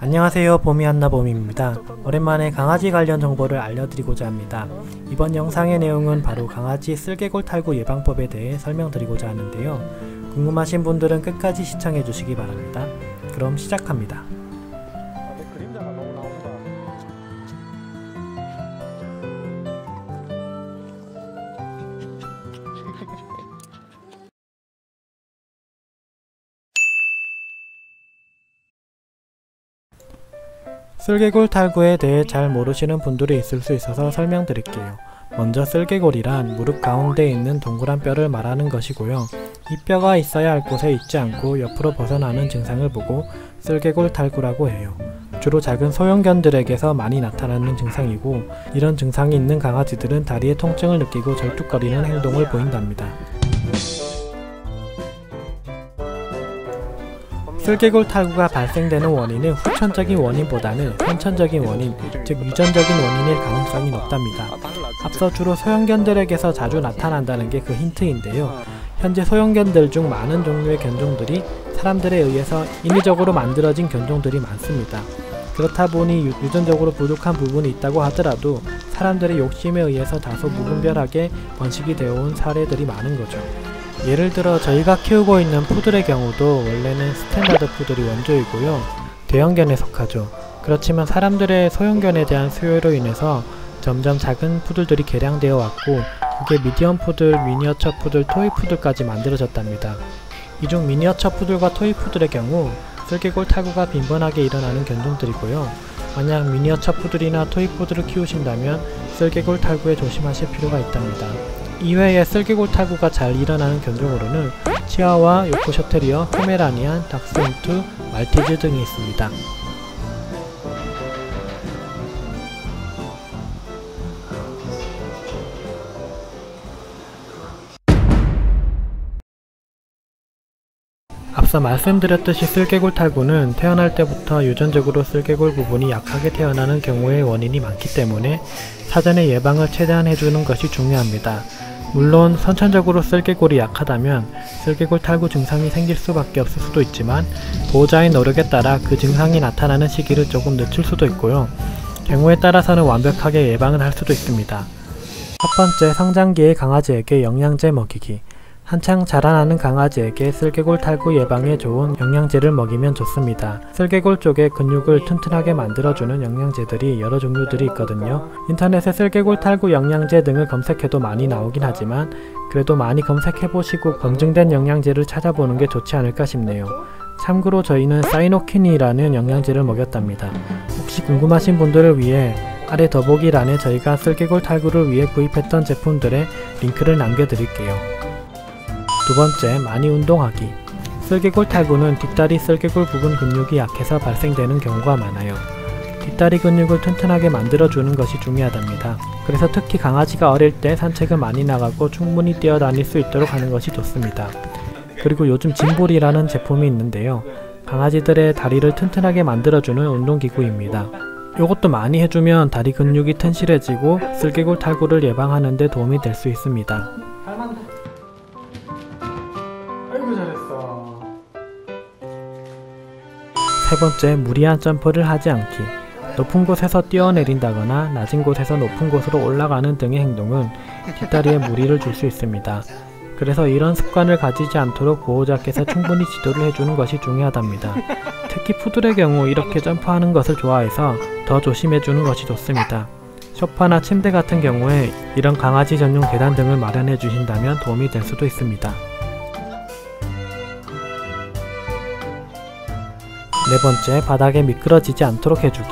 안녕하세요, 봄이한나봄입니다. 오랜만에 강아지 관련 정보를 알려드리고자 합니다. 이번 영상의 내용은 바로 강아지 쓸개골 탈구 예방법에 대해 설명드리고자 하는데요. 궁금하신 분들은 끝까지 시청해 주시기 바랍니다. 그럼 시작합니다. 그림자가 너무 나온다. 쓸개골 탈구에 대해 잘 모르시는 분들이 있을 수 있어서 설명드릴게요. 먼저 쓸개골이란 무릎 가운데에 있는 동그란 뼈를 말하는 것이고요. 이 뼈가 있어야 할 곳에 있지 않고 옆으로 벗어나는 증상을 보고 쓸개골 탈구라고 해요. 주로 작은 소형견들에게서 많이 나타나는 증상이고, 이런 증상이 있는 강아지들은 다리에 통증을 느끼고 절뚝거리는 행동을 보인답니다. 쓸개골 탈구가 발생되는 원인은 후천적인 원인보다는 선천적인 원인, 즉 유전적인 원인일 가능성이 높답니다. 앞서 주로 소형견들에게서 자주 나타난다는 게 그 힌트인데요. 현재 소형견들 중 많은 종류의 견종들이 사람들에 의해서 인위적으로 만들어진 견종들이 많습니다. 그렇다 보니 유전적으로 부족한 부분이 있다고 하더라도 사람들의 욕심에 의해서 다소 무분별하게 번식이 되어 온 사례들이 많은 거죠. 예를 들어 저희가 키우고 있는 푸들의 경우도 원래는 스탠다드 푸들이 원조이고요. 대형견에 속하죠. 그렇지만 사람들의 소형견에 대한 수요로 인해서 점점 작은 푸들들이 개량되어 왔고, 그게 미디엄 푸들, 미니어처 푸들, 토이 푸들까지 만들어졌답니다. 이 중 미니어처 푸들과 토이 푸들의 경우 쓸개골 탈구가 빈번하게 일어나는 견종들이고요. 만약 미니어처 푸들이나 토이 푸들을 키우신다면 쓸개골 탈구에 조심하실 필요가 있답니다. 이외에 쓸개골 탈구가 잘 일어나는 견종으로는 치아와 요크셔 테리어, 포메라니안, 닥스훈트, 말티즈 등이 있습니다. 앞서 말씀드렸듯이 쓸개골 탈구는 태어날 때부터 유전적으로 쓸개골 부분이 약하게 태어나는 경우의 원인이 많기 때문에 사전에 예방을 최대한 해주는 것이 중요합니다. 물론 선천적으로 쓸개골이 약하다면 쓸개골 탈구 증상이 생길 수밖에 없을 수도 있지만, 보호자의 노력에 따라 그 증상이 나타나는 시기를 조금 늦출 수도 있고요. 경우에 따라서는 완벽하게 예방을 할 수도 있습니다. 첫 번째, 성장기의 강아지에게 영양제 먹이기. 한창 자라나는 강아지에게 쓸개골 탈구 예방에 좋은 영양제를 먹이면 좋습니다. 쓸개골 쪽의 근육을 튼튼하게 만들어주는 영양제들이 여러 종류들이 있거든요. 인터넷에 쓸개골 탈구 영양제 등을 검색해도 많이 나오긴 하지만, 그래도 많이 검색해보시고 검증된 영양제를 찾아보는 게 좋지 않을까 싶네요. 참고로 저희는 사이노킨이라는 영양제를 먹였답니다. 혹시 궁금하신 분들을 위해 아래 더보기란에 저희가 쓸개골 탈구를 위해 구입했던 제품들의 링크를 남겨드릴게요. 두 번째, 많이 운동하기. 쓸개골 탈구는 뒷다리 쓸개골 부분 근육이 약해서 발생되는 경우가 많아요. 뒷다리 근육을 튼튼하게 만들어주는 것이 중요하답니다. 그래서 특히 강아지가 어릴 때 산책을 많이 나가고 충분히 뛰어다닐 수 있도록 하는 것이 좋습니다. 그리고 요즘 짐볼이라는 제품이 있는데요. 강아지들의 다리를 튼튼하게 만들어주는 운동기구입니다. 이것도 많이 해주면 다리 근육이 튼실해지고 쓸개골 탈구를 예방하는 데 도움이 될 수 있습니다. 아이고 잘했어. 세 번째, 무리한 점프를 하지 않기. 높은 곳에서 뛰어내린다거나 낮은 곳에서 높은 곳으로 올라가는 등의 행동은 뒷다리에 무리를 줄 수 있습니다. 그래서 이런 습관을 가지지 않도록 보호자께서 충분히 지도를 해주는 것이 중요하답니다. 특히 푸들의 경우 이렇게 점프하는 것을 좋아해서 더 조심해주는 것이 좋습니다. 소파나 침대 같은 경우에 이런 강아지 전용 계단 등을 마련해 주신다면 도움이 될 수도 있습니다. 네 번째, 바닥에 미끄러지지 않도록 해주기.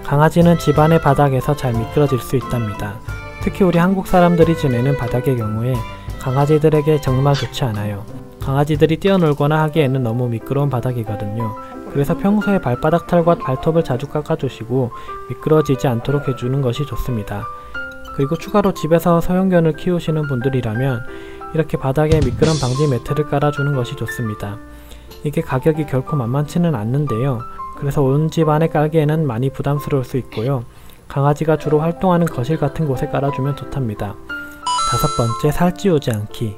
강아지는 집안의 바닥에서 잘 미끄러질 수 있답니다. 특히 우리 한국 사람들이 지내는 바닥의 경우에 강아지들에게 정말 좋지 않아요. 강아지들이 뛰어놀거나 하기에는 너무 미끄러운 바닥이거든요. 그래서 평소에 발바닥 털과 발톱을 자주 깎아주시고 미끄러지지 않도록 해주는 것이 좋습니다. 그리고 추가로 집에서 소형견을 키우시는 분들이라면 이렇게 바닥에 미끄럼 방지 매트를 깔아주는 것이 좋습니다. 이게 가격이 결코 만만치는 않는데요. 그래서 온 집안에 깔기에는 많이 부담스러울 수 있고요. 강아지가 주로 활동하는 거실 같은 곳에 깔아주면 좋답니다. 다섯 번째, 살찌우지 않기.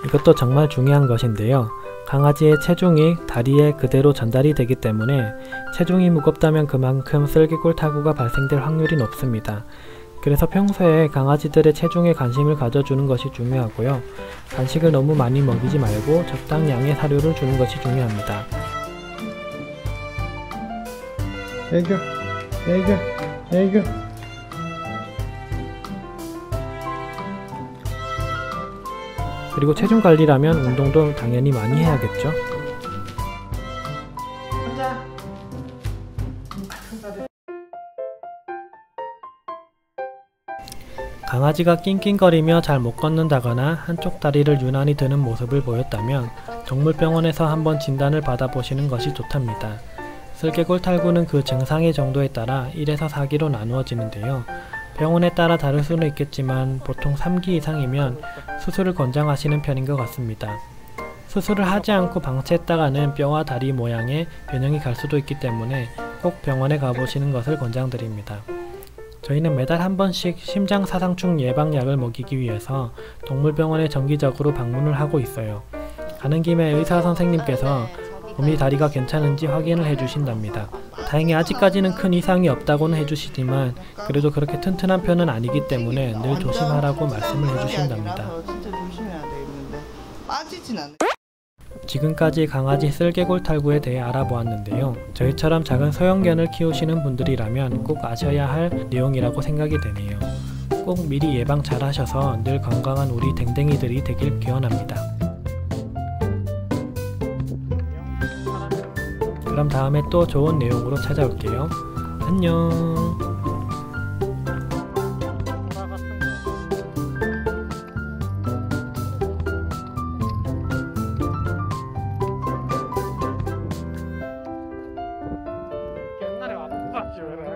이것도 정말 중요한 것인데요. 강아지의 체중이 다리에 그대로 전달이 되기 때문에 체중이 무겁다면 그만큼 슬개골 탈구가 발생될 확률이 높습니다. 그래서 평소에 강아지들의 체중에 관심을 가져주는 것이 중요하고요. 간식을 너무 많이 먹이지 말고 적당량의 사료를 주는 것이 중요합니다. 애교, 애교, 애교. 그리고 체중 관리라면 운동도 당연히 많이 해야겠죠. 강아지가 낑낑거리며 잘 못 걷는다거나 한쪽 다리를 유난히 드는 모습을 보였다면 동물병원에서 한번 진단을 받아보시는 것이 좋답니다. 슬개골 탈구는 그 증상의 정도에 따라 1에서 4기로 나누어지는데요. 병원에 따라 다를 수는 있겠지만 보통 3기 이상이면 수술을 권장하시는 편인 것 같습니다. 수술을 하지 않고 방치했다가는 뼈와 다리 모양에 변형이 갈 수도 있기 때문에 꼭 병원에 가보시는 것을 권장드립니다. 저희는 매달 한 번씩 심장사상충 예방약을 먹이기 위해서 동물병원에 정기적으로 방문을 하고 있어요. 가는 김에 의사 선생님께서 몸이 다리가 괜찮은지 확인을 해주신답니다. 다행히 아직까지는 큰 이상이 없다고는 해주시지만 그래도 그렇게 튼튼한 편은 아니기 때문에 늘 조심하라고 말씀을 해주신답니다. 진짜 조심해야 되겠는데 빠지진 않아. 지금까지 강아지 슬개골 탈구에 대해 알아보았는데요. 저희처럼 작은 소형견을 키우시는 분들이라면 꼭 아셔야 할 내용이라고 생각이 되네요. 꼭 미리 예방 잘 하셔서 늘 건강한 우리 댕댕이들이 되길 기원합니다. 그럼 다음에 또 좋은 내용으로 찾아올게요. 안녕. 옛날에 와봐가지고 그래.